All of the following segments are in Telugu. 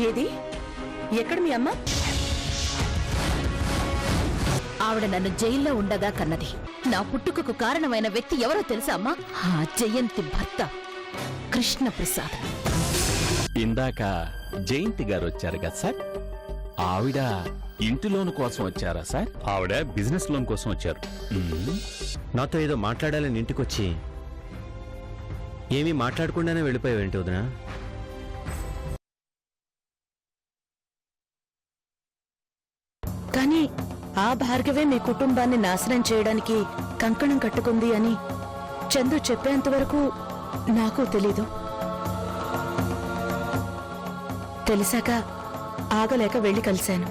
ఏది? ఎక్కడ మీ అమ్మ? ఆవిడ నన్ను జైల్లో ఉండగా కన్నది. నా పుట్టుకకు కారణమైన వ్యక్తి ఎవరో తెలుసా అమ్మా? ఆ జయంతి భర్త కృష్ణప్రసాద్. ఇందాక జయంతి గారు వచ్చారు కదా సార్, ఆవిడ ఇంటి లోన్ కోసం వచ్చారా సార్? ఆవిడ బిజినెస్ లోన్ కోసం వచ్చారు. నాతో ఏదో మాట్లాడాలని ఇంటికొచ్చి ఏమీ మాట్లాడకుండానే వెళ్ళిపోయావేంటి వదినా? కానీ ఆ భార్గవే మీ కుటుంబాన్ని నాశనం చేయడానికి కంకణం కట్టుకుంది అని చందు చెప్పేంత వరకు నాకు తెలీదు. తెలిసాక ఆగలేక వెళ్లి కలిశాను.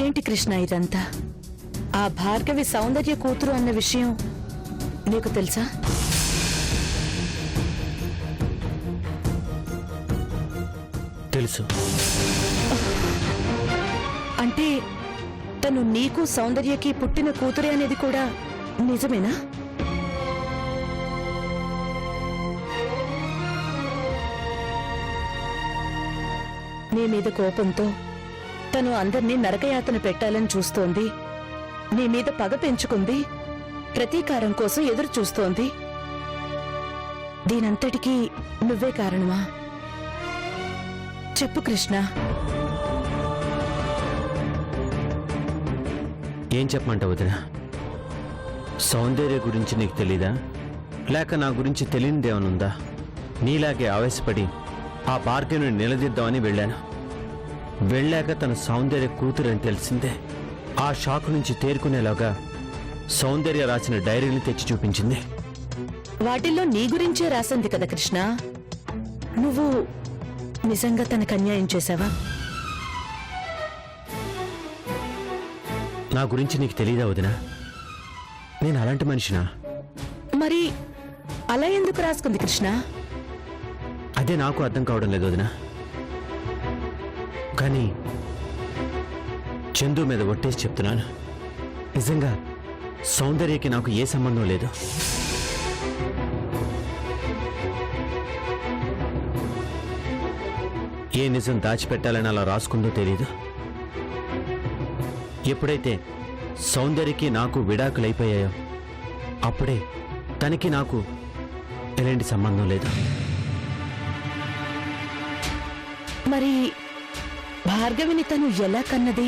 ఏంటి కృష్ణ ఇదంతా? ఆ భార్గవి సౌందర్య కూతురు అన్న విషయం నీకు తెలుసా? తెలుసు. అంటే తను నీకు సౌందర్యకి పుట్టిన కూతురే అనేది కూడా నిజమేనా? నీ మీద కోపంతో తను అందర్నీ నరకయాతన పెట్టాలని చూస్తోంది. నీ మీద పగ పెంచుకుంది. ప్రతీకారం కోసం ఎదురు చూస్తోంది. దీనంతటికీ నువ్వే కారణమా? చెప్పు కృష్ణ. ఏం చెప్పమంటావు వదినా? సౌందర్య గురించి నీకు తెలీదా? లేక నా గురించి తెలియనిదేమనుందా? నీలాగే ఆవేశపడి ఆ భార్గవిని నిలదీద్దామని వెళ్ళాను. వెళ్ళాక తన సౌందర్య కూతురని తెలిసిందే. ఆ షాక్ నుంచి తేరుకునేలాగా సౌందర్య రాసిన డైరీని తెచ్చి చూపించింది. వాటిల్లో నీ గురించే రాసింది కదా కృష్ణ. నువ్వు నిజంగా తనకు అన్యాయం చేశావా? నా గురించి నీకు తెలీదా వదినా? నేను అలాంటి మనిషినా? మరి అలా ఎందుకు రాసుకుంది కృష్ణ? అదే నాకు అర్థం కావడం లేదు వదినా. కానీ చందు మీద ఒట్టేసి చెప్తున్నాను, నిజంగా సౌందర్యకి నాకు ఏ సంబంధం లేదు. ఏ నిజం దాచిపెట్టాలని అలా రాసుకుందో తెలీదు. ఎప్పుడైతే సౌందర్యకి నాకు విడాకులైపోయాయో అప్పుడే తనకి నాకు ఎలాంటి సంబంధం లేదు. మరి భార్గవిని తను ఎలా కన్నది?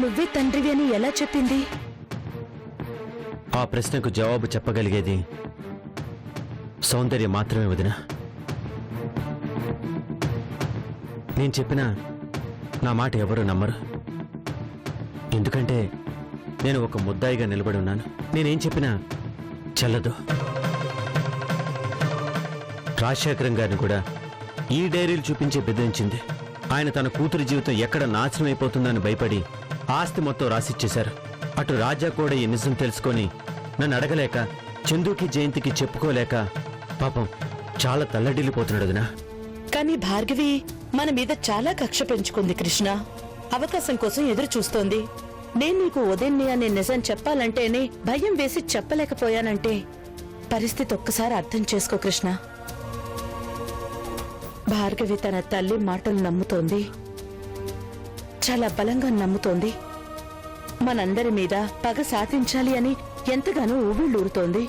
నువ్వే తండ్రివి అని ఎలా చెప్పింది? ఆ ప్రశ్నకు జవాబు చెప్పగలిగేది సౌందర్య మాత్రమే వదినా. నేను చెప్పినా నా మాట ఎవరు నమ్మరు. ఎందుకంటే నేను ఒక ముద్దాయిగా నిలబడి ఉన్నాను. నేనేం చెప్పినా చెల్లదు. రాజశేఖరం గారిని కూడా ఈ డైరీలు చూపించి బెదిరించింది. ఆయన తన కూతురి జీవితం ఎక్కడ నాశనం అయిపోతుందని భయపడి ఆస్తి మొత్తం రాసిచ్చేశారు. అటు రాజా కూడా ఈ నిజం తెలుసుకొని నన్ను అడగలేక, చందుకి జయంతికి చెప్పుకోలేక పాపం చాలా తల్లడిల్లిపోతున్నాడు వదినా. కానీ భార్గవి మన మీద చాలా కక్ష పెంచుకుంది కృష్ణ. అవకాశం కోసం ఎదురు చూస్తోంది. నేను నీకు ఉదయన్ని అనే నిజం చెప్పాలంటేనే భయం వేసి చెప్పలేకపోయానంటే పరిస్థితి ఒక్కసారి అర్థం చేసుకో కృష్ణ. భార్గవి తన తల్లి మాటలు నమ్ముతోంది. చాలా బలంగా నమ్ముతోంది. మనందరి మీద పగ సాధించాలి అని ఎంతగానో ఊబిళ్ళూరుతోంది.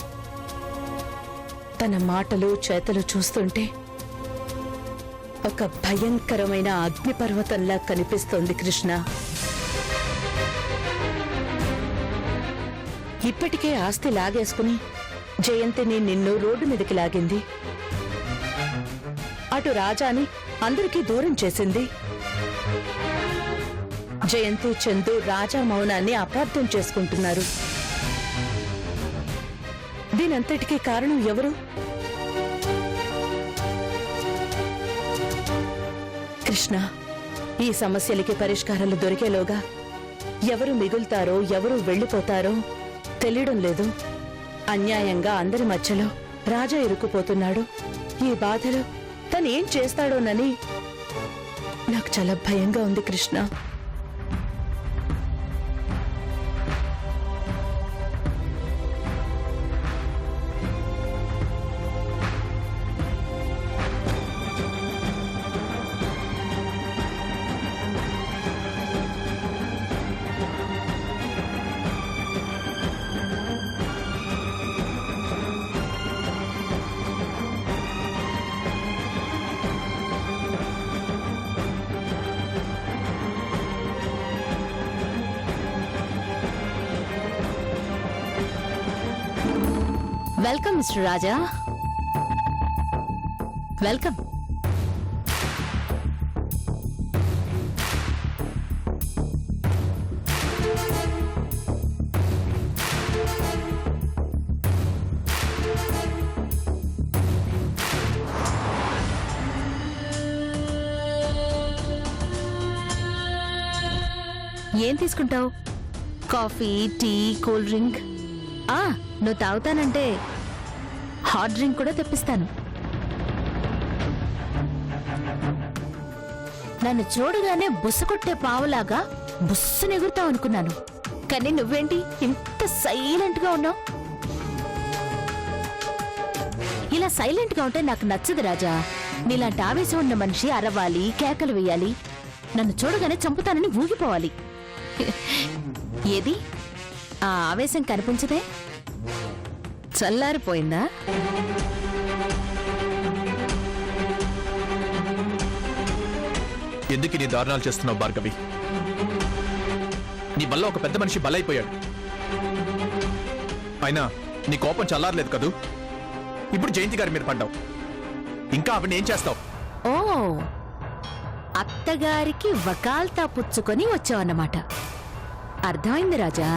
తన మాటలు చేతలు చూస్తుంటే ఒక భయంకరమైన అగ్నిపర్వతంలా కనిపిస్తోంది కృష్ణ. ఇప్పటికే ఆస్తి లాగేసుకుని జయంతిని నిన్ను రోడ్డు మీదకి లాగింది. అటు రాజాని అందరికీ దూరం చేసింది. జయంతి, చందు రాజా మౌనాన్ని అపార్థం చేసుకుంటున్నారు. దీనంతటికీ కారణం ఎవరు? కృష్ణ, ఈ సమస్యలకి పరిష్కారాలు దొరికేలోగా ఎవరు మిగులుతారో ఎవరు వెళ్లిపోతారో తెలియడం లేదు. అన్యాయంగా అందరి మధ్యలో రాజా ఇరుక్కుపోతున్నాడు. ఈ బాధలో తనేం చేస్తాడోనని నాకు చాలా భయంగా ఉంది Krishna. Welcome mister Raja, welcome. ఏం తీసుకుంటావు? Coffee, tea, cool drink? నువ్వు తాగుతానంటే హాట్ డ్రింక్ కూడా తెప్పిస్తాను. నన్ను చూడగానే బుస్సు కొట్టే పావులాగా బుస్సును ఎగురుతావు అనుకున్నాను, కానీ నువ్వేంటి ఇంత సైలెంట్ గా ఉన్నావు? ఇలా సైలెంట్ గా ఉంటే నాకు నచ్చదు రాజా. నీలాంటి ఆవేశం ఉన్న మనిషి అరవాలి, కేకలు వేయాలి, నన్ను చూడగానే చంపుతానని ఊగిపోవాలి. ఏది ఆ ఆవేశం కనిపించదే? చల్లారిపోయిందా? ఎందుకు నీ దారుణాలు చేస్తున్నావు భార్గవి? నీ వల్ల ఒక పెద్ద మనిషి బలైపోయాడు. అయినా నీ కోపం చల్లారలేదు కదూ. ఇప్పుడు జయంతి గారి మీద పడ్డావు. ఇంకా ఆవిడ ఏం చేస్తావు? ఓ, అత్తగారికి వకాల్తా పుచ్చుకొని వచ్చావన్నమాట. అర్థమైంది రాజా.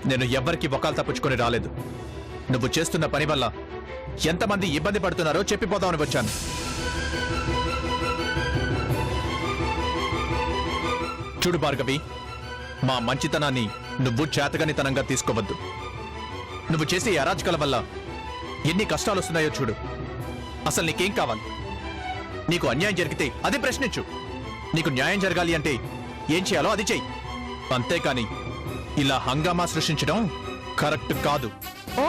నేను ఎవ్వరికి వకాల్తా పుచ్చుకొని రాలేదు. నువ్వు చేస్తున్న పని వల్ల ఎంతమంది ఇబ్బంది పడుతున్నారో చెప్పిపోదామని వచ్చాను. చూడు భార్గవి, మా మంచితనాన్ని నువ్వు చేతగనితనంగా తీసుకోవద్దు. నువ్వు చేసే అరాచకాల వల్ల ఎన్ని కష్టాలు వస్తున్నాయో చూడు. అసలు నీకేం కావాలి? నీకు అన్యాయం జరిగితే అది ప్రశ్నించు. నీకు న్యాయం జరగాలి అంటే ఏం చేయాలో అది చెయ్యి. అంతేకాని ఇలా హంగామా సృష్టించడం కరెక్ట్ కాదు. ఓ,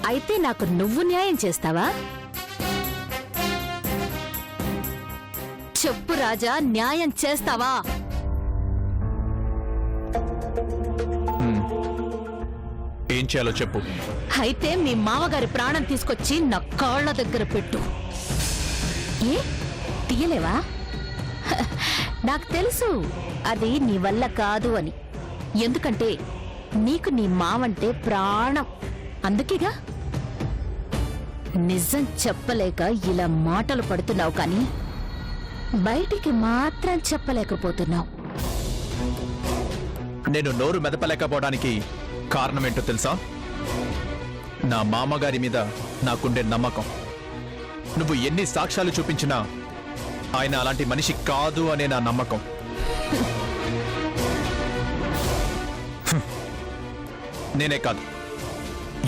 అయితే నాకు నువ్వు న్యాయం చేస్తావా? చెప్పు రాజా, న్యాయం చేస్తావా? ఏం చేయాలో చెప్పు. అయితే మీ మామగారి ప్రాణం తీసుకొచ్చి నా కాళ్ళ దగ్గర పెట్టు. ఏ తీయలేవా? నాకు తెలుసు అది నీ వల్ల కాదు అని. ఎందుకంటే నీకు నీ మావంటే ప్రాణం. అందుకేగా నిజం చెప్పలేక ఇలా మాటలు పడుతున్నావు, కానీ బయటికి మాత్రం చెప్పలేకపోతున్నావు. నేను నోరు మెదపలేకపోవడానికి కారణమేంటో తెలుసా? నా మామగారి మీద నాకుండే నమ్మకం. నువ్వు ఎన్ని సాక్ష్యాలు చూపించినా ఆయన అలాంటి మనిషి కాదు అనే నా నమ్మకం. నేనే కాదు,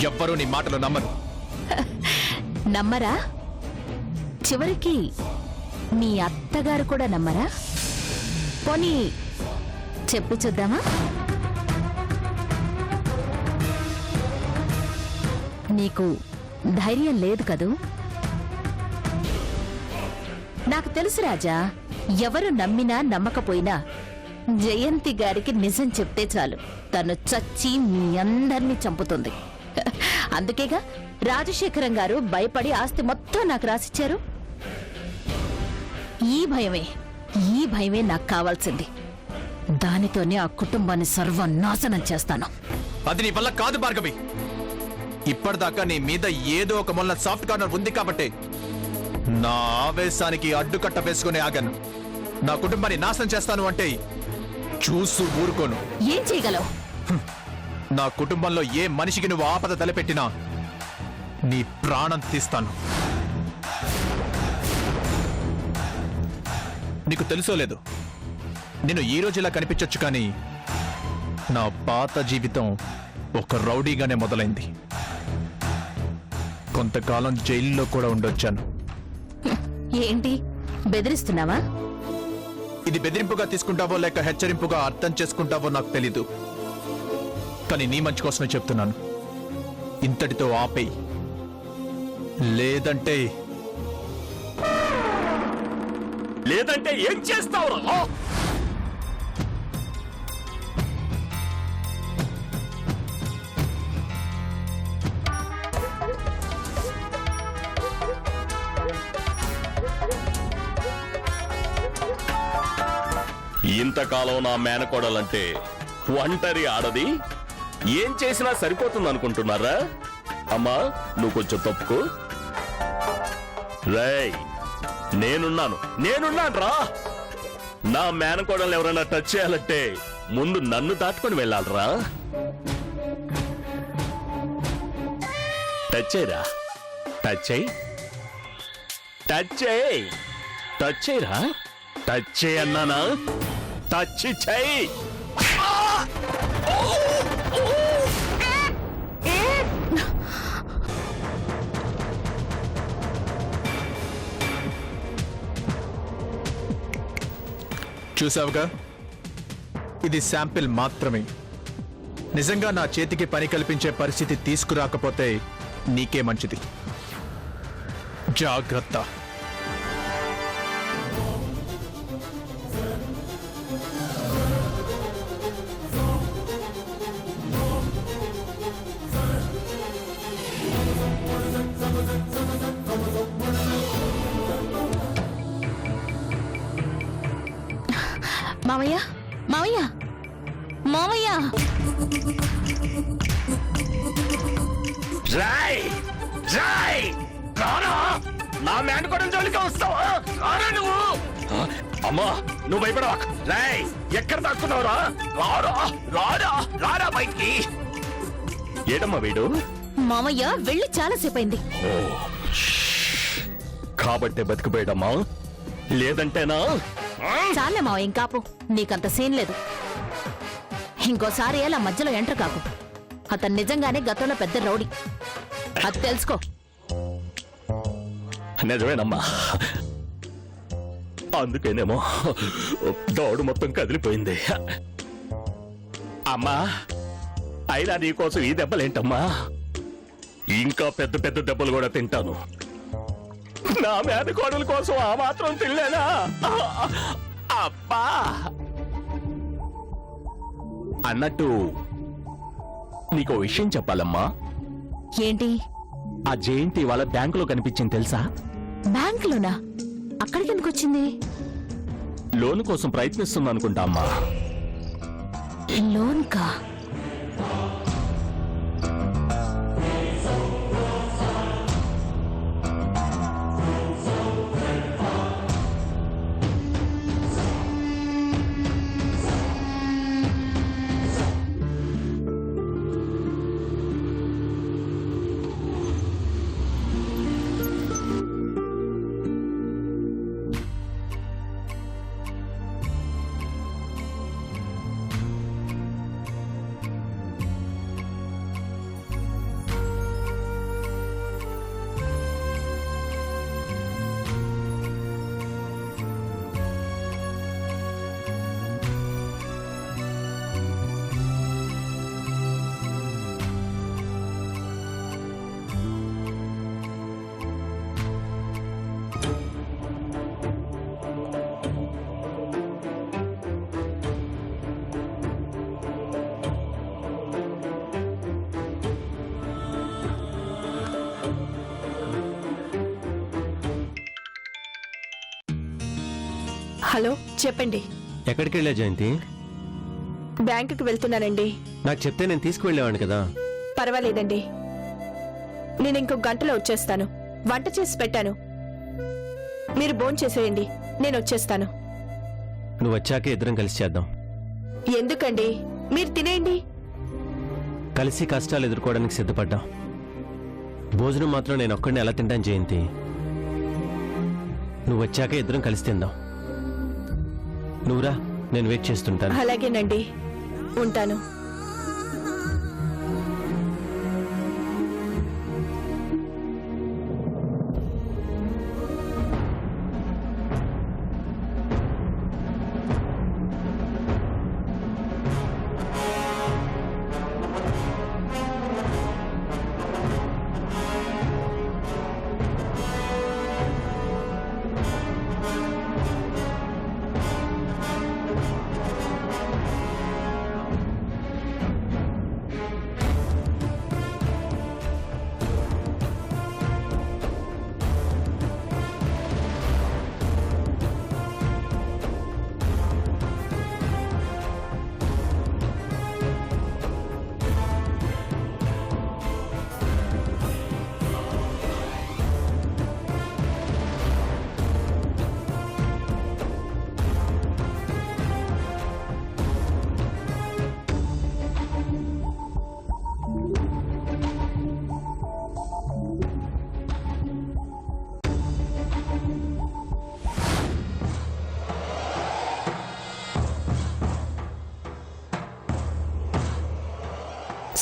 ఎవ్వరూ నీ మాటలు నమ్మరు. నమ్మరా? చివరికి మీ అత్తగారు కూడా నమ్మరా? పోనీ చెప్పి చూద్దామా? నీకు ధైర్యం లేదు కదూ? నాకు తెలుసు రాజా, ఎవరు నమ్మినా నమ్మకపోయినా జయంతి గారికి నిజం చెప్తే చాలు, తను చచ్చి మీ అందరినీ చంపుతుంది. అందుకేగా రాజశేఖరం గారు భయపడి ఆస్తి మొత్తం నాకు రాసిచ్చారు. ఈ భయమే నాకు కావాల్సింది. దానితోనే ఆ కుటుంబాన్ని సర్వనాశనం చేస్తాను. అది నీ వల్ల కాదు భార్గవి. ఇప్పటిదాకా నీ మీద ఏదో ఒక మొన్న సాఫ్ట్ కార్నర్ ఉంది కాబట్టి నా ఆవేశానికి అడ్డుకట్ట వేసుకుని ఆగాను. నా కుటుంబాన్ని నాశనం చేస్తాను అంటే చూసు ఊరుకోను. ఏం చేయగలవు? నా కుటుంబంలో ఏ మనిషికి నువ్వు ఆపద తలపెట్టినా నీ ప్రాణం తీస్తాను. నీకు తెలుసో లేదు, నేను ఈ రోజు ఇలా కనిపించొచ్చు, కానీ నా పాత జీవితం ఒక రౌడీగానే మొదలైంది. కొంతకాలం జైల్లో కూడా ఉండొచ్చాను. ఏంటి బెదిరిస్తున్నావా? ఇది బెదిరింపుగా తీసుకుంటావో లేక హెచ్చరింపుగా అర్థం చేసుకుంటావో నాకు తెలీదు, కానీ నీ మంచి కోసమే చెప్తున్నాను. ఇంతటితో ఆపేయి, లేదంటే ఏం చేస్తావురా? ఇంతకాలం నా మేనకోడలంటే ఒంటరి ఆడది ఏం చేసినా సరిపోతుంది అనుకుంటున్నారా? అమ్మా నువ్వు కొంచెం తప్పుకో. రేయ్ నేనున్నాను రా. నా మేనకోడలు ఎవరైనా టచ్ చేయాలంటే ముందు నన్ను దాటుకొని వెళ్ళాలరా. టచ్ చేయరా, టచ్ చేయి, టచ్ చేయి, టచ్ చేయరా, టచ్ చేయి అన్నానా, టచ్ చేయి. చూసావుగా, ఇది శాంపిల్ మాత్రమే. నిజంగా నా చేతికి పని కల్పించే పరిస్థితి తీసుకురాకపోతే నీకే మంచిది. జాగ్రత్త. మావయ్య మావయ్య మావయ్య, రాయ్ రాయ్ రానా, నా మేనకోడలు జోలికి వస్తావా? రానా నువ్వు? అమ్మా నువ్వు భయపడవా. రాయ్ ఎక్కడ దాక్కున్నావురా? రారా రారా రారా బయటికి. ఏడమ్మా వీడు? మావయ్య వెళ్ళి చాలాసేపు అయింది. కాబట్టే బతికిపోయాడమ్మా, లేదంటేనా? చాలే మావయ్య, ఇంకాపు. నీకంత సీన్ లేదు. ఇంకోసారి అలా మధ్యలో ఎంటర్ కాకు. అతను నిజంగానే గతంలో పెద్ద రౌడీ, అది తెలుసుకో. నిజమేనమ్మా, అందుకేనేమో దౌడు మొత్తం కదిలిపోయింది. అమ్మా అయినా నీకోసం ఈ దెబ్బలేంటమ్మా, ఇంకా పెద్ద పెద్ద దెబ్బలు కూడా తింటాను. నా మేనకోడల కోసం ఆ మాత్రం తినలేనా? అబ్బా అన్నట్టు నీకో విషయం చెప్పాలమ్మా. ఏంటి? ఆ జయంతి వాళ్ళ బ్యాంకులో కనిపించింది తెలుసా? బ్యాంకులోనా? అక్కడికి ఎందుకు వచ్చింది? లోన్ కోసం ప్రయత్నిస్తుంది అనుకుంటా అమ్మా. లోన్ కా? హలో చెప్పండి. ఎక్కడికి వెళ్ళా జయంతి? బ్యాంకుకి వెళ్తున్నానండి. నాకు చెప్తే నేను తీసుకువెళ్ళేవాడిని కదా. పర్వాలేదండి, నేను ఇంకొక గంటలో వచ్చేస్తాను. వంట చేసి పెట్టాను, మీరు భోంచేసేయండి, నేను వచ్చేస్తాను. నువ్వు వచ్చాకే ఇద్దరం కలిసి చేద్దాం. ఎందుకండి, మీరు తినేయండి. కలిసి కష్టాలు ఎదుర్కోవడానికి సిద్ధపడ్డాం. భోజనం మాత్రం నేను ఒక్కడిని ఎలా తింటాను జయంతి? నువ్వు వచ్చాక ఇద్దరం కలిసి తిందాం. నువ్వురా, నేను వెయిట్ చేస్తుంటాను. అలాగేనండి, ఉంటాను.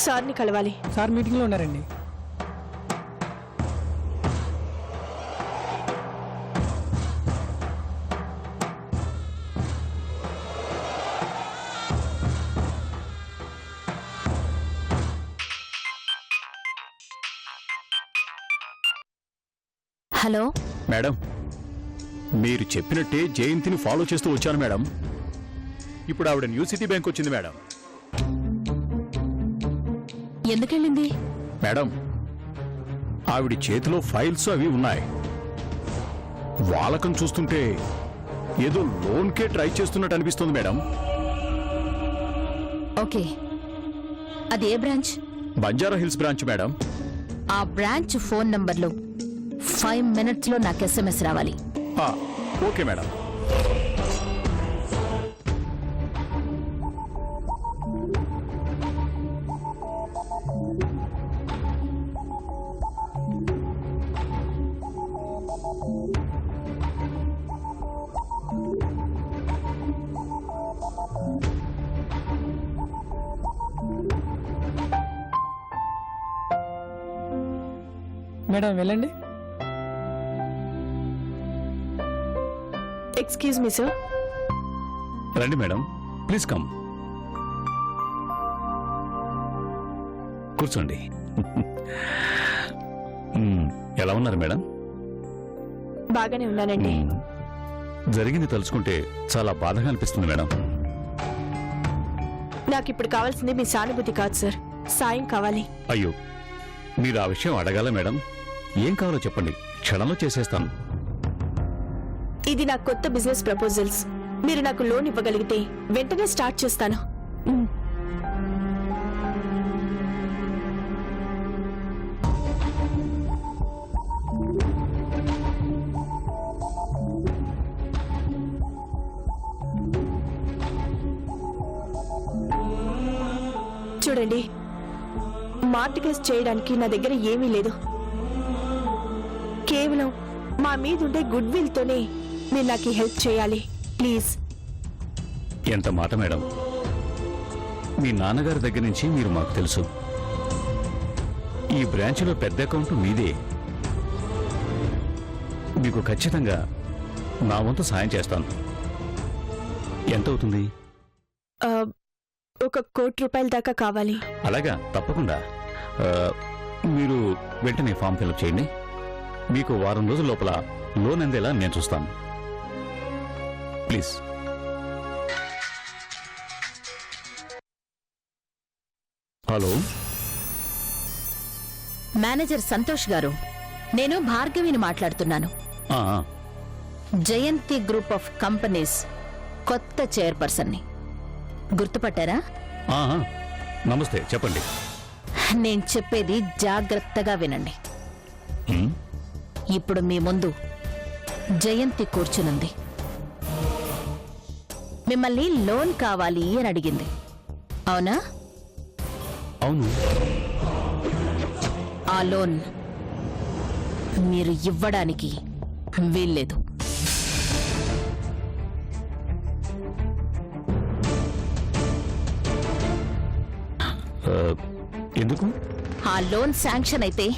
సార్ని కలవాలి. సార్ మీటింగ్లో ఉన్నారండి. హలో, మేడం, మీరు చెప్పినట్టే జయంతిని ఫాలో చేస్తూ వచ్చాను మేడం. ఇప్పుడు ఆవిడ న్యూ సిటీ బ్యాంక్ వచ్చింది మేడం. ఎందుకెళ్ళింది? మేడం, ఆవిడ చేతిలో ఫైల్స్ అవి ఉన్నాయి. వాలకం చూస్తుంటే ఏదో లోన్కే ట్రై చేస్తున్నట్టు అనిపిస్తుంది మేడం. ఓకే, అది ఏ branch? Banjara Hills branch madam. ఆ బ్రాంచ్ ఫోన్ నంబర్లో 5 minutes లో నాకు SMS రావాలి. Okay madam. మేడం వెళ్ళండి. Excuse me sir. రండి మేడం, ప్లీజ్ కమ్. కూర్చోండి. ఎలా ఉన్నారు మేడం? బాగానే ఉన్నానండి. జరిగింది తలుచుకుంటే చాలా బాధగా అనిపిస్తుంది మేడం. నాకు ఇప్పుడు కావాల్సింది మీ సానుభూతి కాదు సార్, సాయం కావాలి. అయ్యో, మీరు ఆ విషయం అడగాల మేడం. ఏం కావాలో చెప్పండి, క్షణంలో చేసేస్తాను. ఇది నా కొత్త బిజినెస్ ప్రపోజల్స్. మీరు నాకు లోన్ ఇవ్వగలిగితే వెంటనే స్టార్ట్ చేస్తాను. చూడండి, మార్టిగేజ్ చేయడానికి నా దగ్గర ఏమీ లేదు. కేవలం మా మీదుండే గుడ్ విల్ తోనే మీరు నాకు హెల్ప్ చేయాలి, ప్లీజ్. ఎంత మాట మేడం. మీ నాన్నగారి దగ్గర నుంచి మీరు మాకు తెలుసు. ఈ బ్రాంచ్లో పెద్ద అకౌంట్ మీదే. మీకు ఖచ్చితంగా నా వంతు సాయం చేస్తాను. ఎంత అవుతుంది? 1 కోటి రూపాయల దాకా కావాలి. అలాగా, తప్పకుండా. మీరు వెంటనే ఫామ్ ఫిల్అప్ చేయండి. మీకు వారం రోజుల లోపల లోన్ అందేలా నేను చూస్తాను. ప్లీజ్. హలో, మేనేజర్ సంతోష్ గారు, నేను భార్గవిని మాట్లాడుతున్నాను. ఆ, జయంతి గ్రూప్ ఆఫ్ కంపెనీస్ కొత్త చైర్పర్సన్ని. గుర్తుపట్టారా? ఆ, నమస్తే, చెప్పండి. నేను చెప్పేది జాగ్రత్తగా వినండి. ఉమ్, ఇప్పుడు మీ ముందు జయంతి కూర్చునుంది. మిమ్మల్ని లోన్ కావాలి అని అడిగింది, అవునా? అవును. ఆ లోన్ మీరు ఇవ్వడానికి వీల్లేదు. ఎందుకు? ఆ లోన్ శాంక్షన్ అయితే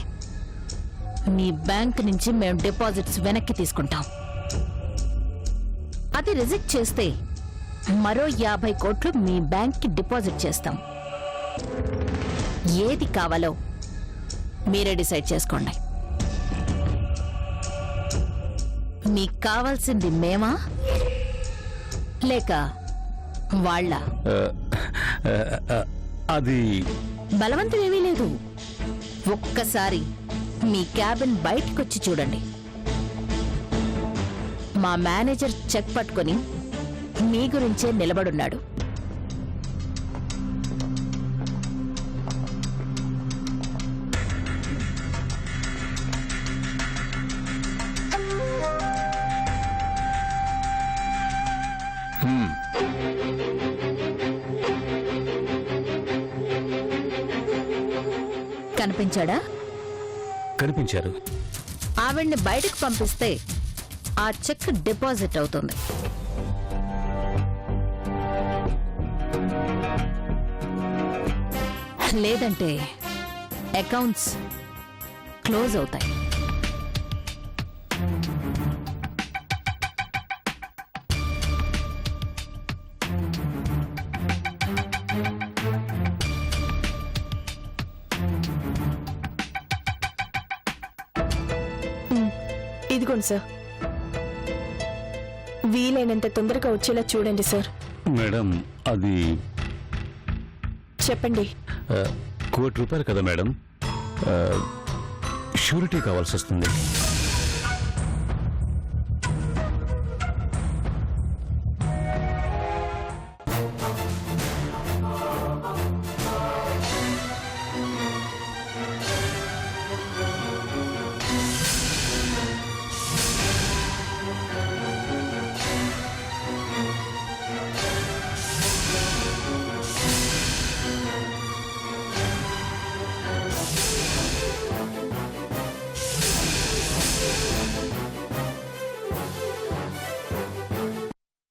మీ బ్యాంక్ నుంచి మేము డిపాజిట్స్ వెనక్కి తీసుకుంటాం. అది రిజెక్ట్ చేస్తే మరో 50 కోట్లు మీ బ్యాంక్కి డిపాజిట్ చేస్తాం. ఏది కావాలో మీరే డిసైడ్ చేసుకోండి. మీకు కావాల్సింది మేమా లేక వాళ్ళ? అది బలవంతం ఏమీ లేదు. ఒక్కసారి మీ క్యాబిన్ బయటకొచ్చి చూడండి. మా మేనేజర్ చెక్ పట్టుకొని మీ గురించే నిలబడున్నాడు. కనిపించాడా? కనిపించారు. ఆవిడ్ని బయటకు పంపిస్తే ఆ చెక్ డిపాజిట్ అవుతుంది. లేదంటే అకౌంట్స్ క్లోజ్ అవుతాయి. ఇదిగోండి సార్, వీలైనంత తొందరగా వచ్చేలా చూడండి సార్. మేడం అది చెప్పండి. ₹1,00,00,000 కదా మేడం, షూరిటీ కావాల్సి వస్తుంది.